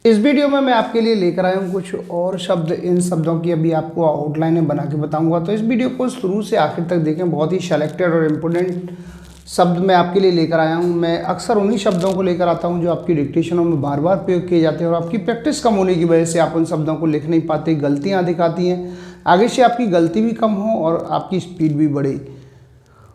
इस वीडियो में मैं आपके लिए लेकर आया हूँ कुछ और शब्द। इन शब्दों की अभी आपको आउटलाइन बना के बताऊंगा, तो इस वीडियो को शुरू से आखिर तक देखें। बहुत ही सेलेक्टेड और इम्पोर्टेंट शब्द मैं आपके लिए लेकर आया हूँ। मैं अक्सर उन्हीं शब्दों को लेकर आता हूँ जो आपकी डिक्टेशनों में बार बार प्रयोग किए जाते हैं और आपकी प्रैक्टिस कम होने की वजह से आप उन शब्दों को लिख नहीं पाते, गलतियाँ दिखाती हैं। आगे से आपकी गलती भी कम हो और आपकी स्पीड भी बढ़े।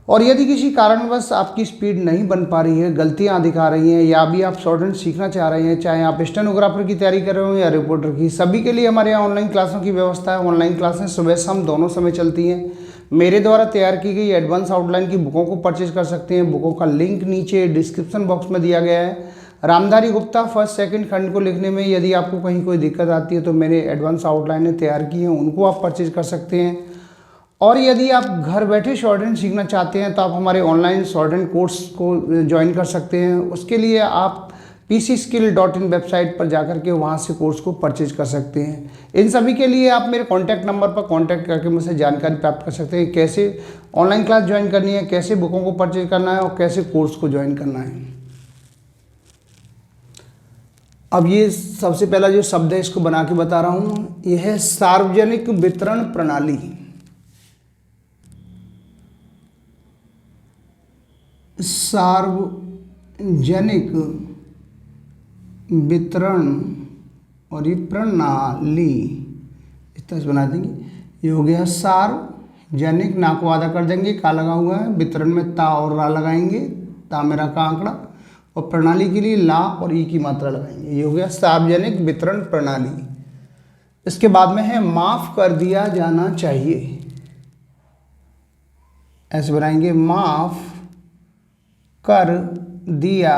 और यदि किसी कारणवश आपकी स्पीड नहीं बन पा रही है, गलतियां दिखा रही हैं, या अभी आप शॉर्ट हैंड सीखना चाह रहे हैं, चाहे आप स्टेनोग्राफर की तैयारी कर रहे हो या रिपोर्टर की, सभी के लिए हमारे यहाँ ऑनलाइन क्लासों की व्यवस्था है। ऑनलाइन क्लासें सुबह शाम दोनों समय चलती हैं। मेरे द्वारा तैयार की गई एडवांस आउटलाइन की बुकों को परचेज कर सकते हैं। बुकों का लिंक नीचे डिस्क्रिप्शन बॉक्स में दिया गया है। रामधारी गुप्ता फर्स्ट सेकंड खंड को लिखने में यदि आपको कहीं कोई दिक्कत आती है तो मैंने एडवांस आउटलाइनें तैयार की हैं, उनको आप परचेज कर सकते हैं। और यदि आप घर बैठे शॉर्ट हैंड सीखना चाहते हैं तो आप हमारे ऑनलाइन शॉर्ट हैंड कोर्स को ज्वाइन कर सकते हैं। उसके लिए आप pcskill.in वेबसाइट पर जाकर के वहाँ से कोर्स को परचेज कर सकते हैं। इन सभी के लिए आप मेरे कॉन्टैक्ट नंबर पर कॉन्टैक्ट करके मुझसे जानकारी प्राप्त कर सकते हैं, कैसे ऑनलाइन क्लास ज्वाइन करनी है, कैसे बुकों को परचेज करना है और कैसे कोर्स को ज्वाइन करना है। अब ये सबसे पहला जो शब्द है इसको बना के बता रहा हूँ, यह है सार्वजनिक वितरण प्रणाली। सार्वजनिक वितरण और ये प्रणाली इस तरह से बना देंगे। ये हो गया सार्वजनिक, ना को आधा कर देंगे, का लगा हुआ है, वितरण में ता और रा लगाएंगे, ता मेरा का आंकड़ा, और प्रणाली के लिए ला और ई की मात्रा लगाएंगे। ये हो गया सार्वजनिक वितरण प्रणाली। इसके बाद में है माफ कर दिया जाना चाहिए। ऐसे बनाएंगे, माफ कर दिया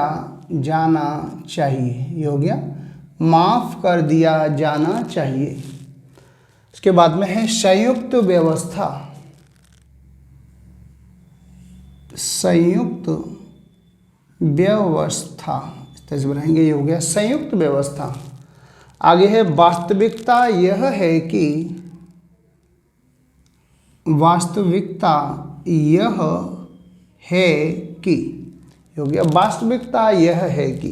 जाना चाहिए। ये हो गया माफ कर दिया जाना चाहिए। इसके बाद में है संयुक्त व्यवस्था। संयुक्त व्यवस्था इस तरह से बनाएंगे। ये हो गया संयुक्त व्यवस्था। आगे है वास्तविकता यह है कि, वास्तविकता यह है कि, हो गया वास्तविकता यह है कि।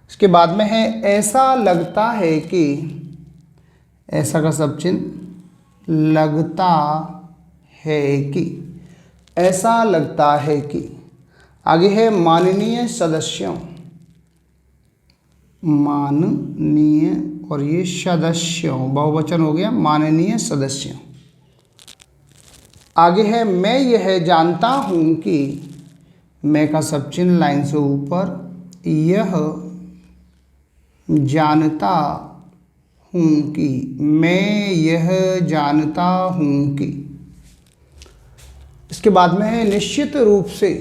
इसके बाद में है ऐसा लगता है कि, ऐसा का सब चिन्ह, लगता है कि, ऐसा लगता है कि। आगे है माननीय सदस्यों। माननीय और ये सदस्यों बहुवचन हो गया, माननीय सदस्यों। आगे है मैं यह जानता हूं कि, मैं का सब चिन्ह लाइन से ऊपर, यह जानता हूं कि, मैं यह जानता हूं कि। इसके बाद में है निश्चित रूप से।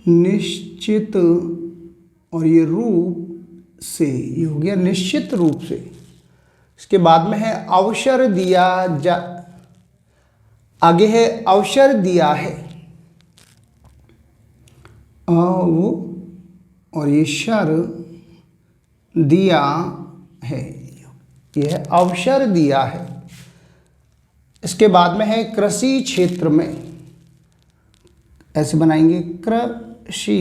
निश्चित और ये रूप से, ये हो गया निश्चित रूप से। इसके बाद में है अवसर दिया जा, आगे है अवसर दिया है। और ये शर दिया है, यह अवसर दिया है। इसके बाद में है कृषि क्षेत्र में। ऐसे बनाएंगे, कृषि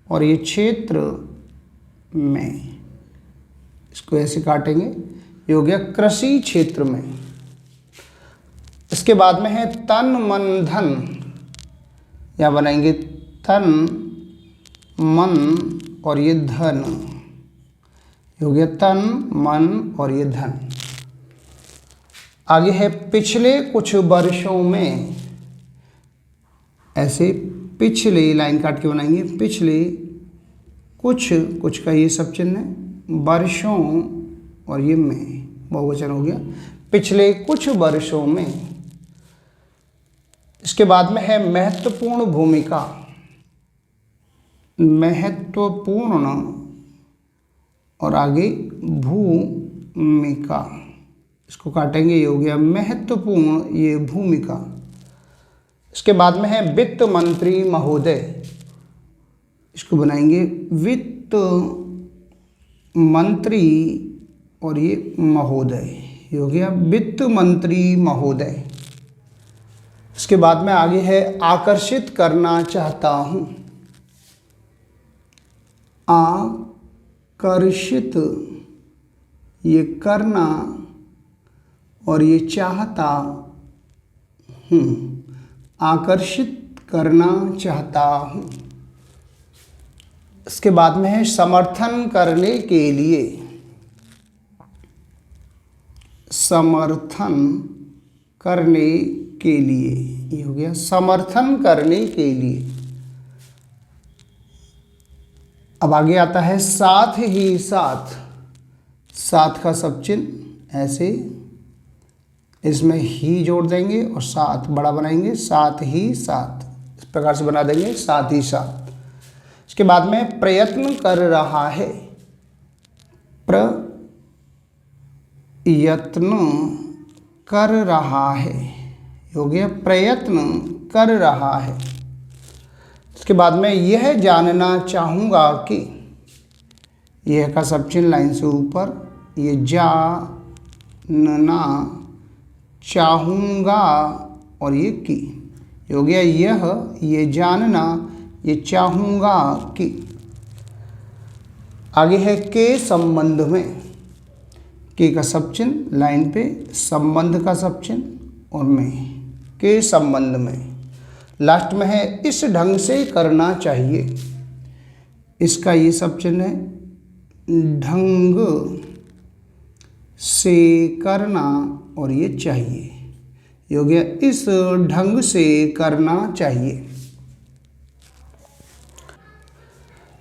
और ये क्षेत्र में, इसको ऐसे काटेंगे। ये हो गया कृषि क्षेत्र में। इसके बाद में है तन मन धन, या बनाएंगे तन मन और ये धन। ये हो गया तन मन और ये धन। आगे है पिछले कुछ वर्षों में। ऐसे पिछले लाइन काट के बनाएंगे, पिछले कुछ, कुछ का ये सब चिन्ह है, वर्षों और ये में बहुवचन हो गया, पिछले कुछ वर्षों में। इसके बाद में है महत्वपूर्ण भूमिका। महत्वपूर्ण और आगे भूमिका, इसको काटेंगे। ये हो गया महत्वपूर्ण, ये भूमिका। इसके बाद में है वित्त मंत्री महोदय। इसको बनाएंगे वित्त मंत्री और ये महोदय। ये हो गया वित्त मंत्री महोदय। इसके बाद में आगे है आकर्षित करना चाहता हूँ। आकर्षित, ये करना और ये चाहता हूँ, आकर्षित करना चाहता हूँ। इसके बाद में है समर्थन करने के लिए, समर्थन करने के लिए, ये हो गया समर्थन करने के लिए। अब आगे आता है साथ ही साथ, साथ का सब चिन्ह ऐसे, इसमें ही जोड़ देंगे और साथ बड़ा बनाएंगे, साथ ही साथ, इस प्रकार से बना देंगे साथ ही साथ। इसके बाद में प्रयत्न कर रहा है, प्रयत्न कर रहा है, हो गया प्रयत्न कर रहा है। इसके बाद में यह जानना चाहूँगा कि, यह का सब चिन्ह लाइन से ऊपर, ये जानना चाहूँगा और ये की, हो गया यह, ये जानना, ये चाहूँगा कि। आगे है के संबंध में, के का सब चिन्ह लाइन पे, संबंध का सब चिन्ह और में, के संबंध में। लास्ट में है इस ढंग से करना चाहिए, इसका ये सब चिन्ह है, ढंग से करना और ये चाहिए, ये हो गया इस ढंग से करना चाहिए।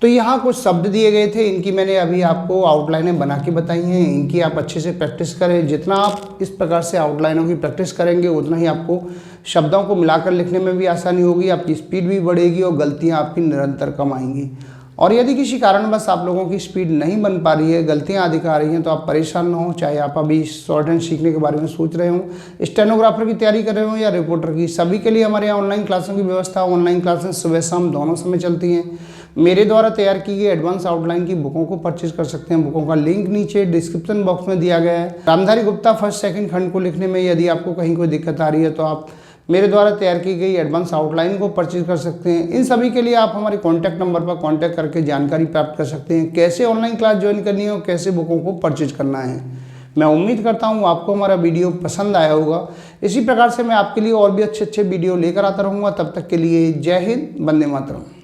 तो यहाँ कुछ शब्द दिए गए थे, इनकी मैंने अभी आपको आउटलाइनें बना के बताई हैं, इनकी आप अच्छे से प्रैक्टिस करें। जितना आप इस प्रकार से आउटलाइनों की प्रैक्टिस करेंगे उतना ही आपको शब्दों को मिलाकर लिखने में भी आसानी होगी, आपकी स्पीड भी बढ़ेगी और गलतियाँ आपकी निरंतर कम आएंगी। और यदि किसी कारणवश आप लोगों की स्पीड नहीं बन पा रही है, गलतियाँ अधिक आ रही हैं, तो आप परेशान ना हो। चाहे आप अभी शॉर्ट हैंड सीखने के बारे में सोच रहे हो, स्टेनोग्राफर की तैयारी कर रहे हो या रिपोर्टर की, सभी के लिए हमारे यहाँ ऑनलाइन क्लासों की व्यवस्था, ऑनलाइन क्लासेस सुबह शाम दोनों समय चलती हैं। मेरे द्वारा तैयार की गई एडवांस आउटलाइन की बुकों को परचेज कर सकते हैं। बुकों का लिंक नीचे डिस्क्रिप्शन बॉक्स में दिया गया है। रामधारी गुप्ता फर्स्ट सेकंड खंड को लिखने में यदि आपको कहीं कोई दिक्कत आ रही है तो आप मेरे द्वारा तैयार की गई एडवांस आउटलाइन को परचेज कर सकते हैं। इन सभी के लिए आप हमारे कॉन्टैक्ट नंबर पर कॉन्टैक्ट करके जानकारी प्राप्त कर सकते हैं, कैसे ऑनलाइन क्लास ज्वाइन करनी है और कैसे बुकों को परचेज करना है। मैं उम्मीद करता हूँ आपको हमारा वीडियो पसंद आया होगा। इसी प्रकार से मैं आपके लिए और भी अच्छे अच्छे वीडियो लेकर आता रहूँगा। तब तक के लिए जय हिंद, वंदे मातरम।